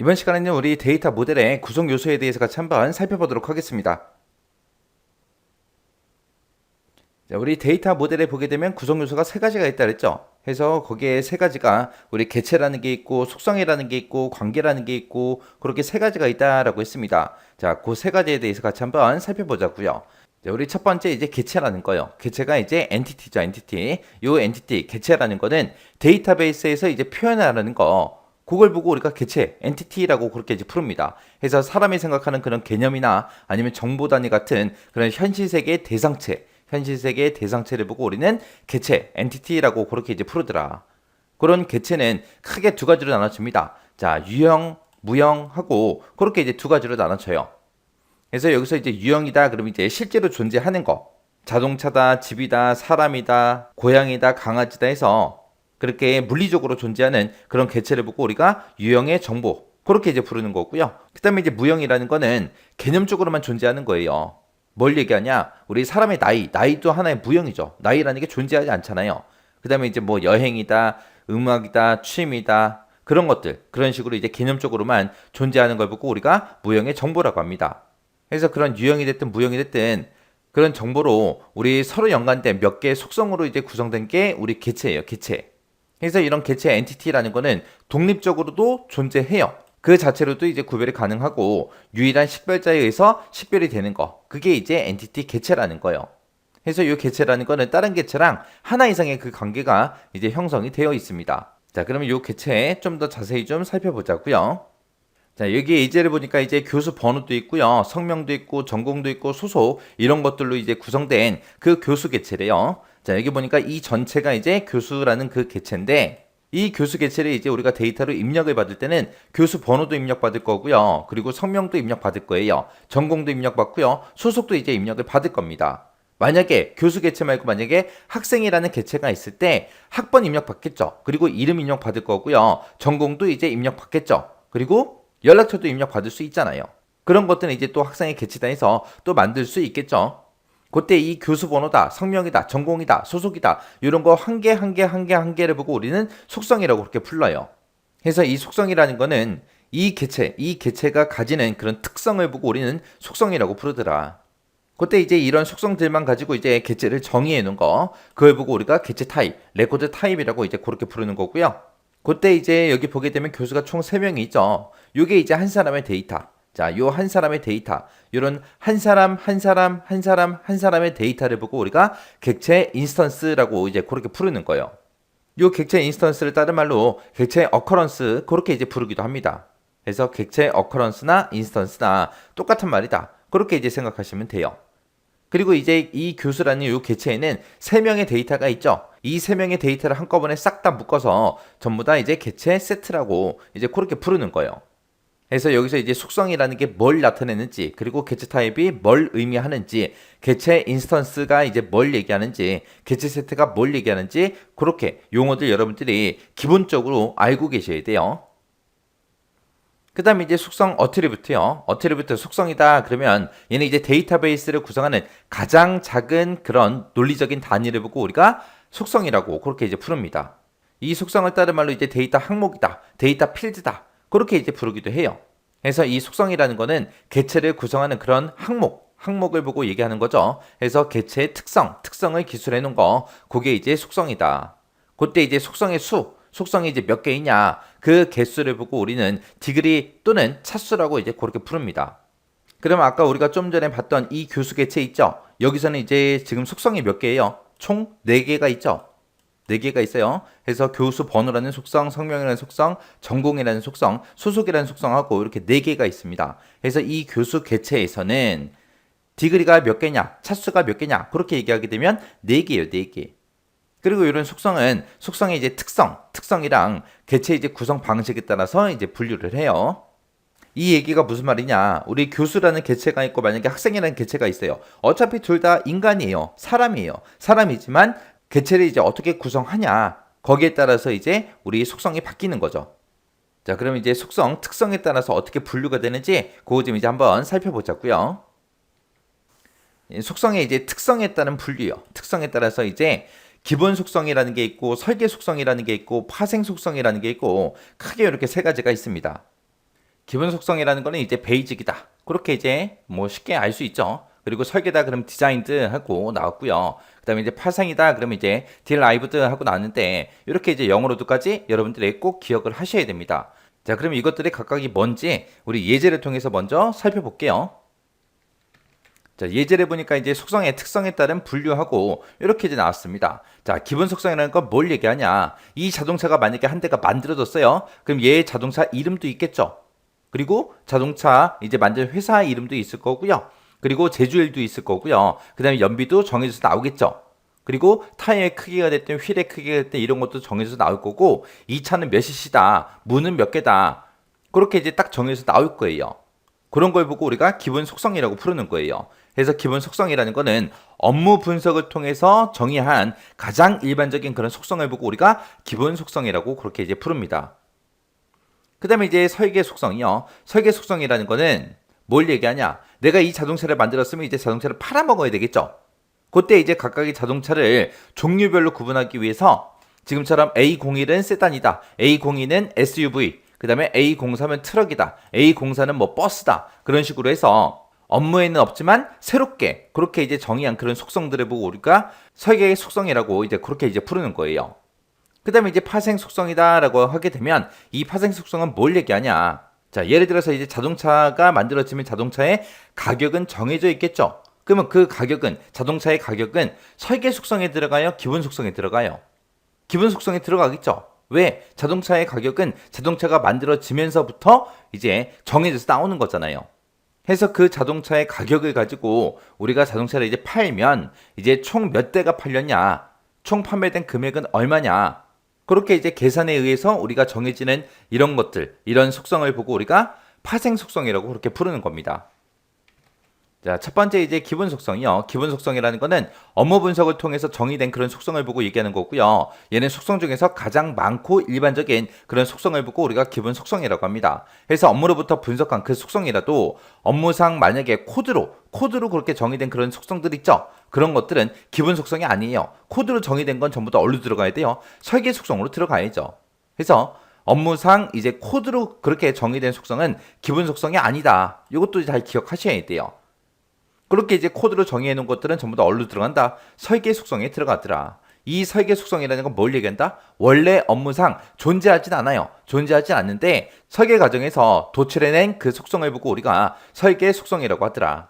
이번 시간에는 우리 데이터 모델의 구성 요소에 대해서 같이 한번 살펴보도록 하겠습니다. 자, 우리 데이터 모델에 보게 되면 구성 요소가 세 가지가 있다 그랬죠. 그래서 거기에 세 가지가 우리 개체라는 게 있고 속성이라는 게 있고 관계라는 게 있고 그렇게 세 가지가 있다라고 했습니다. 자, 그 세 가지에 대해서 같이 한번 살펴보자고요. 자, 우리 첫 번째 이제 개체라는 거요. 개체가 이제 엔티티죠, 엔티티. 요 엔티티, 개체라는 거는 데이터베이스에서 이제 표현하라는 거. 그걸 보고 우리가 개체, 엔티티라고 그렇게 이제 부릅니다. 그래서 사람이 생각하는 그런 개념이나 아니면 정보 단위 같은 그런 현실 세계의 대상체, 현실 세계의 대상체를 보고 우리는 개체, 엔티티라고 그렇게 이제 부르더라. 그런 개체는 크게 두 가지로 나눠집니다. 자, 유형, 무형하고 그렇게 이제 두 가지로 나눠져요. 그래서 여기서 이제 유형이다 그러면 이제 실제로 존재하는 거. 자동차다, 집이다, 사람이다, 고양이다, 강아지다 해서 그렇게 물리적으로 존재하는 그런 개체를 보고 우리가 유형의 정보 그렇게 이제 부르는 거고요. 그다음에 이제 무형이라는 거는 개념적으로만 존재하는 거예요. 뭘 얘기하냐? 우리 사람의 나이도 하나의 무형이죠. 나이라는 게 존재하지 않잖아요. 그다음에 이제 뭐 여행이다, 음악이다, 취미다 그런 것들 그런 식으로 이제 개념적으로만 존재하는 걸 보고 우리가 무형의 정보라고 합니다. 그래서 그런 유형이 됐든 무형이 됐든 그런 정보로 우리 서로 연관된 몇 개의 속성으로 이제 구성된 게 우리 개체예요, 개체. 그래서 이런 개체 엔티티라는 거는 독립적으로도 존재해요. 그 자체로도 이제 구별이 가능하고 유일한 식별자에 의해서 식별이 되는 거. 그게 이제 엔티티 개체라는 거예요. 그래서 이 개체라는 거는 다른 개체랑 하나 이상의 그 관계가 이제 형성이 되어 있습니다. 자, 그러면 이 개체 좀 더 자세히 좀 살펴보자고요. 자, 여기 예제를 보니까 이제 교수 번호도 있고요. 성명도 있고 전공도 있고 소속 이런 것들로 이제 구성된 그 교수 개체래요. 자, 여기 보니까 이 전체가 이제 교수라는 그 개체인데 이 교수 개체를 이제 우리가 데이터로 입력을 받을 때는 교수 번호도 입력받을 거고요. 그리고 성명도 입력받을 거예요. 전공도 입력받고요. 소속도 이제 입력을 받을 겁니다. 만약에 교수 개체 말고 만약에 학생이라는 개체가 있을 때 학번 입력받겠죠. 그리고 이름 입력받을 거고요. 전공도 이제 입력받겠죠. 그리고 연락처도 입력받을 수 있잖아요. 그런 것들은 이제 또 학생의 개체단에서 또 만들 수 있겠죠. 그때 이 교수 번호다, 성명이다, 전공이다, 소속이다 이런 거 한 개 한 개 한 개 한 개를 보고 우리는 속성이라고 그렇게 불러요. 그래서 이 속성이라는 거는 이 개체, 이 개체가 가지는 그런 특성을 보고 우리는 속성이라고 부르더라. 그때 이제 이런 속성들만 가지고 이제 개체를 정의해 놓은 거, 그걸 보고 우리가 개체 타입, 레코드 타입이라고 이제 그렇게 부르는 거고요. 그때 이제 여기 보게 되면 교수가 총 3명이 있죠. 요게 이제 한 사람의 데이터. 자, 요 한 사람의 데이터. 요런 한 사람, 한 사람, 한 사람, 한 사람의 데이터를 보고 우리가 객체 인스턴스라고 이제 그렇게 부르는 거예요. 요 객체 인스턴스를 다른 말로 객체 어커런스 그렇게 이제 부르기도 합니다. 그래서 객체 어커런스나 인스턴스나 똑같은 말이다. 그렇게 이제 생각하시면 돼요. 그리고 이제 이 교수라는 이 개체에는 3명의 데이터가 있죠. 이 3명의 데이터를 한꺼번에 싹 다 묶어서 전부 다 이제 개체 세트라고 이제 그렇게 부르는 거예요. 그래서 여기서 이제 속성이라는 게 뭘 나타내는지, 그리고 개체 타입이 뭘 의미하는지, 개체 인스턴스가 이제 뭘 얘기하는지, 개체 세트가 뭘 얘기하는지, 그렇게 용어들 여러분들이 기본적으로 알고 계셔야 돼요. 그 다음에 이제 속성 어트리뷰트요. 어트리뷰트 속성이다 그러면 얘는 이제 데이터베이스를 구성하는 가장 작은 그런 논리적인 단위를 보고 우리가 속성이라고 그렇게 이제 부릅니다. 이 속성을 따른 말로 이제 데이터 항목이다, 데이터 필드다 그렇게 이제 부르기도 해요. 그래서 이 속성이라는 거는 개체를 구성하는 그런 항목을 보고 얘기하는 거죠. 그래서 개체의 특성을 기술해 놓은 거, 그게 이제 속성이다. 그때 이제 속성의 속성이 이제 몇 개이냐, 그 개수를 보고 우리는 디그리 또는 차수라고 이제 그렇게 부릅니다. 그러면 아까 우리가 좀 전에 봤던 이 교수 개체 있죠? 여기서는 이제 지금 속성이 몇 개예요? 총 4개가 있죠? 4개가 있어요. 그래서 교수 번호라는 속성, 성명이라는 속성, 전공이라는 속성, 소속이라는 속성하고 이렇게 4개가 있습니다. 그래서 이 교수 개체에서는 디그리가 몇 개냐, 차수가 몇 개냐, 그렇게 얘기하게 되면 4개예요, 4개. 그리고 이런 속성의 이제 특성이랑 개체 이제 구성 방식에 따라서 이제 분류를 해요. 이 얘기가 무슨 말이냐? 우리 교수라는 개체가 있고 만약에 학생이라는 개체가 있어요. 어차피 둘 다 인간이에요. 사람이에요. 사람이지만 개체를 이제 어떻게 구성하냐? 거기에 따라서 이제 우리 속성이 바뀌는 거죠. 자, 그럼 이제 특성에 따라서 어떻게 분류가 되는지 그거 좀 이제 한번 살펴보자고요. 속성의 이제 특성에 따른 분류요. 특성에 따라서 이제 기본 속성이라는 게 있고 설계 속성이라는 게 있고 파생 속성이라는 게 있고 크게 이렇게 3가지가 있습니다. 기본 속성이라는 거는 이제 베이직이다. 그렇게 이제 뭐 쉽게 알 수 있죠. 그리고 설계다 그럼 디자인드 하고 나왔고요. 그다음에 이제 파생이다 그러면 이제 딜라이브드 하고 나왔는데 이렇게 이제 영어로도까지 여러분들이 꼭 기억을 하셔야 됩니다. 자, 그럼 이것들이 각각이 뭔지 우리 예제를 통해서 먼저 살펴볼게요. 자, 예제를 보니까 이제 속성의 특성에 따른 분류하고 이렇게 이제 나왔습니다. 자, 기본 속성이라는 건 뭘 얘기하냐? 이 자동차가 만약에 한 대가 만들어졌어요. 그럼 얘의 자동차 이름도 있겠죠. 그리고 자동차 이제 만든 회사 이름도 있을 거고요. 그리고 제조일도 있을 거고요. 그 다음에 연비도 정해져서 나오겠죠. 그리고 타이어의 크기가 됐든 휠의 크기가 됐든 이런 것도 정해져서 나올 거고 이 차는 몇 cc다, 문은 몇 개다. 그렇게 이제 딱 정해져서 나올 거예요. 그런 걸 보고 우리가 기본 속성이라고 부르는 거예요. 그래서 기본 속성이라는 거는 업무 분석을 통해서 정의한 가장 일반적인 그런 속성을 보고 우리가 기본 속성이라고 그렇게 이제 부릅니다. 그 다음에 이제 설계 속성이요. 설계 속성이라는 거는 뭘 얘기하냐? 내가 이 자동차를 만들었으면 이제 자동차를 팔아먹어야 되겠죠. 그때 이제 각각의 자동차를 종류별로 구분하기 위해서 지금처럼 A01은 세단이다. A02는 SUV. 그 다음에 A03은 트럭이다. A04는 뭐 버스다. 그런 식으로 해서 업무에는 없지만 새롭게 그렇게 이제 정의한 그런 속성들을 보고 우리가 설계의 속성이라고 이제 그렇게 이제 부르는 거예요. 그 다음에 이제 파생 속성이다라고 하게 되면 이 파생 속성은 뭘 얘기하냐? 자, 예를 들어서 이제 자동차가 만들어지면 자동차의 가격은 정해져 있겠죠. 그러면 그 가격은 자동차의 가격은 설계 속성에 들어가요? 기본 속성에 들어가요? 기본 속성에 들어가겠죠. 왜? 자동차의 가격은 자동차가 만들어지면서부터 이제 정해져서 나오는 거잖아요. 해서 그 자동차의 가격을 가지고 우리가 자동차를 이제 팔면 이제 총 몇 대가 팔렸냐? 총 판매된 금액은 얼마냐? 그렇게 이제 계산에 의해서 우리가 정해지는 이런 것들, 이런 속성을 보고 우리가 파생 속성이라고 그렇게 부르는 겁니다. 자, 첫 번째 이제 기본 속성이요. 기본 속성이라는 거는 업무 분석을 통해서 정의된 그런 속성을 보고 얘기하는 거고요. 얘는 속성 중에서 가장 많고 일반적인 그런 속성을 보고 우리가 기본 속성이라고 합니다. 그래서 업무로부터 분석한 그 속성이라도 업무상 만약에 코드로 그렇게 정의된 그런 속성들 있죠. 그런 것들은 기본 속성이 아니에요. 코드로 정의된 건 전부 다 어디로 들어가야 돼요? 설계 속성으로 들어가야죠. 그래서 업무상 이제 코드로 그렇게 정의된 속성은 기본 속성이 아니다. 이것도 잘 기억하셔야 돼요. 그렇게 이제 코드로 정의해 놓은 것들은 전부 다 어디로 들어간다? 설계 속성에 들어가더라. 이 설계 속성이라는 건 뭘 얘기한다? 원래 업무상 존재하진 않아요. 존재하지 않는데 설계 과정에서 도출해낸 그 속성을 보고 우리가 설계 속성이라고 하더라.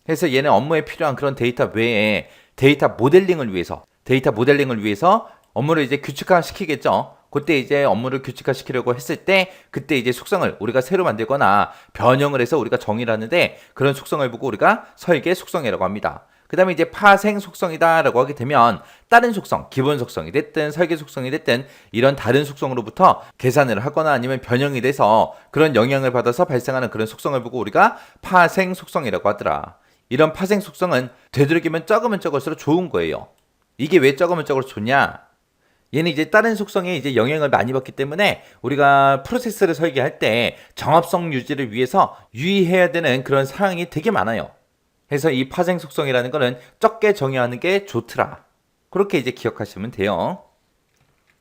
그래서 얘는 업무에 필요한 그런 데이터 외에 데이터 모델링을 위해서 업무를 이제 규칙화시키겠죠. 그때 이제 업무를 규칙화시키려고 했을 때 그때 이제 속성을 우리가 새로 만들거나 변형을 해서 우리가 정의를 하는데 그런 속성을 보고 우리가 설계 속성이라고 합니다. 그 다음에 이제 파생 속성이다라고 하게 되면 다른 속성, 기본 속성이 됐든 설계 속성이 됐든 이런 다른 속성으로부터 계산을 하거나 아니면 변형이 돼서 그런 영향을 받아서 발생하는 그런 속성을 보고 우리가 파생 속성이라고 하더라. 이런 파생 속성은 되도록이면 적으면 적을수록 좋은 거예요. 이게 왜 적으면 적을수록 좋냐? 얘는 이제 다른 속성에 이제 영향을 많이 받기 때문에 우리가 프로세스를 설계할 때 정합성 유지를 위해서 유의해야 되는 그런 사항이 되게 많아요. 그래서 이 파생 속성이라는 거는 적게 정의하는 게 좋더라. 그렇게 이제 기억하시면 돼요.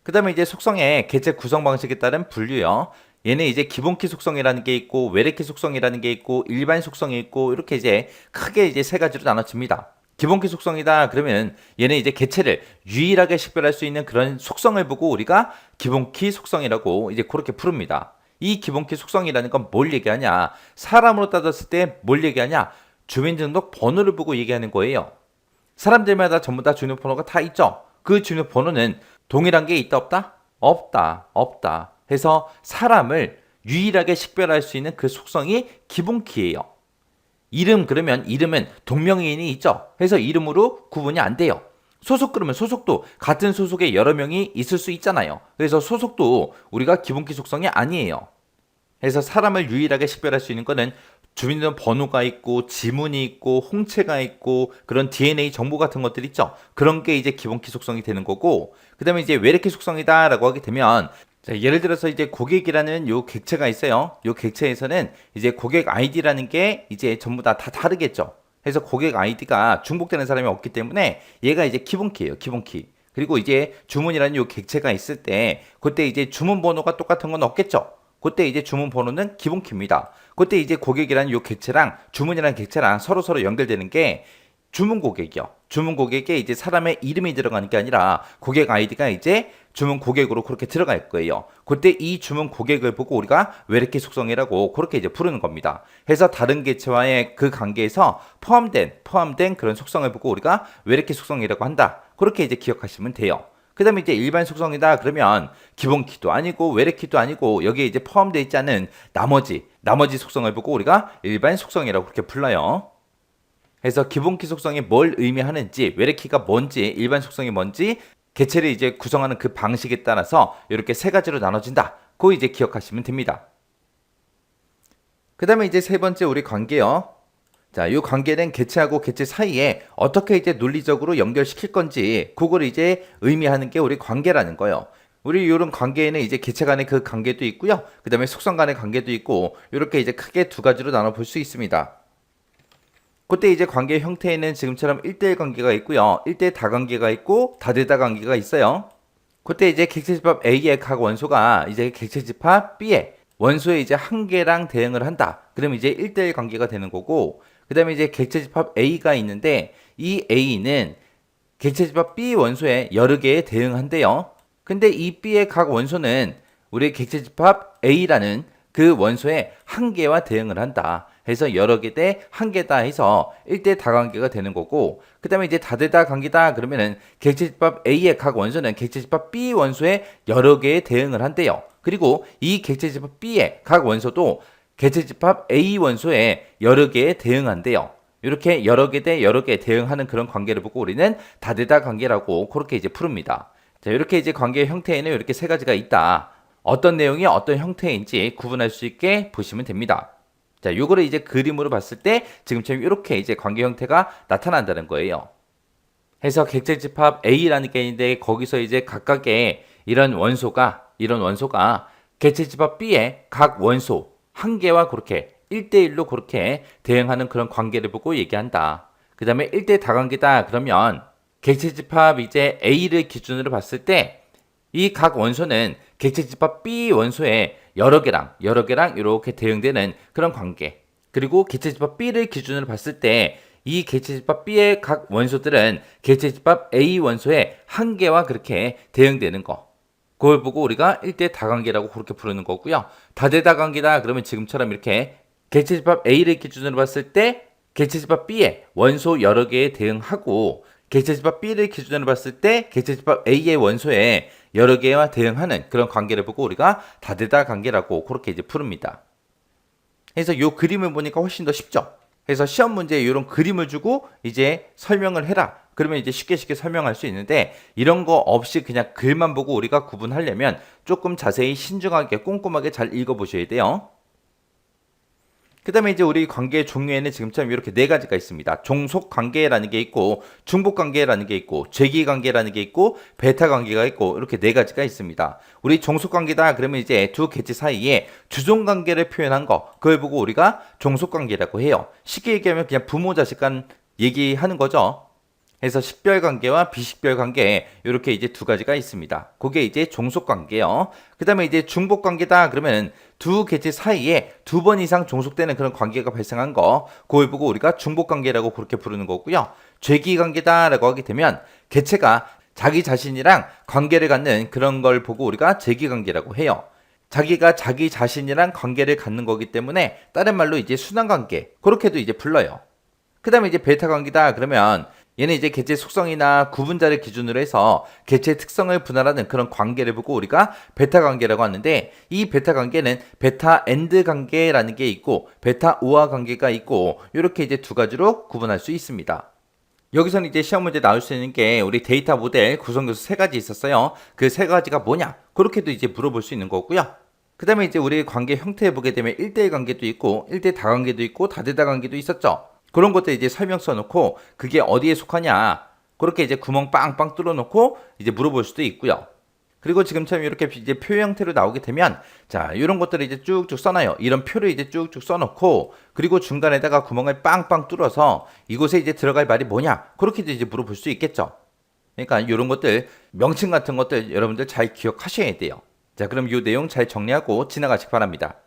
그 다음에 이제 속성의 개체 구성 방식에 따른 분류요. 얘는 이제 기본키 속성이라는 게 있고 외래키 속성이라는 게 있고 일반 속성이 있고 이렇게 이제 크게 이제 세 가지로 나눠집니다. 기본키 속성이다 그러면 얘는 이제 개체를 유일하게 식별할 수 있는 그런 속성을 보고 우리가 기본키 속성이라고 이제 그렇게 부릅니다. 이 기본키 속성이라는 건 뭘 얘기하냐? 사람으로 따졌을 때 뭘 얘기하냐? 주민등록 번호를 보고 얘기하는 거예요. 사람들마다 전부 다 주민번호가 다 있죠. 그 주민번호는 동일한 게 있다 없다? 없다. 해서 사람을 유일하게 식별할 수 있는 그 속성이 기본키예요. 그러면 이름은 동명이인이 있죠. 그래서 이름으로 구분이 안 돼요. 소속 그러면 소속도 같은 소속에 여러 명이 있을 수 있잖아요. 그래서 소속도 우리가 기본키 속성이 아니에요. 그래서 사람을 유일하게 식별할 수 있는 거는 주민번호가 있고 지문이 있고 홍채가 있고 그런 DNA 정보 같은 것들 있죠. 그런 게 이제 기본키 속성이 되는 거고 그 다음에 이제 외래키 속성이다라고 하게 되면 자, 예를 들어서 이제 고객이라는 요 객체가 있어요. 요 객체에서는 이제 고객 아이디라는 게 이제 전부 다 다르겠죠. 그래서 고객 아이디가 중복되는 사람이 없기 때문에 얘가 이제 기본키예요. 기본키. 그리고 이제 주문이라는 요 객체가 있을 때 그때 이제 주문 번호가 똑같은 건 없겠죠. 그때 이제 주문 번호는 기본 키입니다. 그때 이제 고객이라는 요 객체랑 주문이라는 객체랑 서로 연결되는 게 주문 고객이요. 주문 고객에 이제 사람의 이름이 들어가는 게 아니라 고객 아이디가 이제 주문 고객으로 그렇게 들어갈 거예요. 그때 이 주문 고객을 보고 우리가 외래키 속성이라고 그렇게 이제 부르는 겁니다. 해서 다른 객체와의 그 관계에서 포함된 그런 속성을 보고 우리가 외래키 속성이라고 한다. 그렇게 이제 기억하시면 돼요. 그 다음에 이제 일반 속성이다 그러면 기본 키도 아니고 외래 키도 아니고 여기에 이제 포함되어 있지 않은 나머지 속성을 보고 우리가 일반 속성이라고 그렇게 불러요. 그래서 기본 키 속성이 뭘 의미하는지, 외래 키가 뭔지, 일반 속성이 뭔지, 객체를 이제 구성하는 그 방식에 따라서 이렇게 세 가지로 나눠진다. 그거 이제 기억하시면 됩니다. 그 다음에 이제 세 번째 우리 관계요. 자, 이 관계는 객체하고 객체 사이에 어떻게 이제 논리적으로 연결시킬 건지, 그걸 이제 의미하는 게 우리 관계라는 거예요. 우리 이런 관계에는 이제 객체 간의 그 관계도 있고요. 그 다음에 속성 간의 관계도 있고, 이렇게 이제 크게 두 가지로 나눠 볼 수 있습니다. 그때 이제 관계 형태에는 지금처럼 1대1 관계가 있고요. 1대 다관계가 있고 다대다 관계가 있어요. 그때 이제 객체집합 A의 각 원소가 이제 객체집합 B의 원소의 이제 한 개랑 대응을 한다. 그럼 이제 1대1 관계가 되는 거고, 그 다음에 이제 객체집합 A가 있는데 이 A는 객체집합 B 원소에 여러 개에 대응한대요. 근데 이 B의 각 원소는 우리 객체집합 A라는 그 원소에 한 개와 대응을 한다. 해서 여러 개 대 한 개다 해서 1대 다관계가 되는 거고, 그 다음에 이제 다대다 관계다 그러면은 객체집합 A의 각 원소는 객체집합 B 원소에 여러 개에 대응을 한대요. 그리고 이 객체집합 B의 각 원소도 객체집합 A 원소에 여러 개에 대응한대요. 이렇게 여러 개 대 여러 개 대응하는 그런 관계를 보고 우리는 다대다 관계라고 그렇게 이제 부릅니다. 자, 이렇게 이제 관계의 형태에는 이렇게 세 가지가 있다. 어떤 내용이 어떤 형태인지 구분할 수 있게 보시면 됩니다. 자, 요거를 이제 그림으로 봤을 때 지금처럼 이렇게 이제 관계 형태가 나타난다는 거예요. 해서 객체집합 A라는 게 있는데 거기서 이제 각각의 이런 원소가 객체집합 B의 각 원소 한 개와 그렇게 1대1로 그렇게 대응하는 그런 관계를 보고 얘기한다. 그 다음에 1대 다관계다 그러면 객체집합 이제 A를 기준으로 봤을 때 이 각 원소는 객체집합 B 원소에 여러 개랑 이렇게 대응되는 그런 관계. 그리고 객체집합 B를 기준으로 봤을 때 이 객체집합 B의 각 원소들은 객체집합 A 원소에 한 개와 그렇게 대응되는 거. 그걸 보고 우리가 1대 다관계라고 그렇게 부르는 거고요. 다대다관계다 그러면 지금처럼 이렇게 객체집합 A를 기준으로 봤을 때 객체집합 B의 원소 여러 개에 대응하고, 객체집합 B를 기준으로 봤을 때 객체집합 A의 원소에 여러 개와 대응하는 그런 관계를 보고 우리가 다대다 관계라고 그렇게 이제 부릅니다. 그래서 이 그림을 보니까 훨씬 더 쉽죠. 그래서 시험 문제에 이런 그림을 주고 이제 설명을 해라. 그러면 이제 쉽게 설명할 수 있는데, 이런 거 없이 그냥 글만 보고 우리가 구분하려면 조금 자세히 신중하게 꼼꼼하게 잘 읽어보셔야 돼요. 그 다음에 이제 우리 관계의 종류에는 지금처럼 이렇게 네 가지가 있습니다. 종속 관계라는 게 있고, 중복 관계라는 게 있고, 재기 관계라는 게 있고, 베타 관계가 있고, 이렇게 네 가지가 있습니다. 우리 종속 관계다 그러면 이제 두 객체 사이에 주종 관계를 표현한 거, 그걸 보고 우리가 종속 관계라고 해요. 쉽게 얘기하면 그냥 부모 자식 간 얘기하는 거죠. 그래서 식별 관계와 비식별 관계 이렇게 이제 두 가지가 있습니다. 그게 이제 종속 관계요. 그 다음에 이제 중복 관계다 그러면 두 객체 사이에 두 번 이상 종속되는 그런 관계가 발생한 거, 그걸 보고 우리가 중복 관계라고 그렇게 부르는 거고요. 죄기 관계다라고 하게 되면 객체가 자기 자신이랑 관계를 갖는 그런 걸 보고 우리가 재기 관계라고 해요. 자기가 자기 자신이랑 관계를 갖는 거기 때문에 다른 말로 이제 순환 관계 그렇게도 이제 불러요. 그 다음에 이제 베타 관계다 그러면 얘는 이제 객체 속성이나 구분자를 기준으로 해서 객체의 특성을 분할하는 그런 관계를 보고 우리가 베타 관계라고 하는데, 이 베타 관계는 베타 엔드 관계라는 게 있고 베타 오화 관계가 있고, 이렇게 이제 두 가지로 구분할 수 있습니다. 여기서는 이제 시험 문제 나올 수 있는 게 우리 데이터 모델 구성 요소 세 가지 있었어요. 그 세 가지가 뭐냐? 그렇게도 이제 물어볼 수 있는 거고요. 그 다음에 이제 우리 관계 형태에 보게 되면 1대1 관계도 있고 1대 다관계도 있고 다대다 관계도 있었죠. 그런 것들 이제 설명 써놓고 그게 어디에 속하냐 그렇게 이제 구멍 빵빵 뚫어놓고 이제 물어볼 수도 있고요. 그리고 지금처럼 이렇게 이제 표 형태로 나오게 되면 자 이런 것들을 이제 쭉쭉 써놔요. 이런 표를 이제 쭉쭉 써놓고 그리고 중간에다가 구멍을 빵빵 뚫어서 이곳에 이제 들어갈 말이 뭐냐 그렇게도 이제 물어볼 수 있겠죠. 그러니까 이런 것들 명칭 같은 것들 여러분들 잘 기억하셔야 돼요. 자, 그럼 이 내용 잘 정리하고 지나가시기 바랍니다.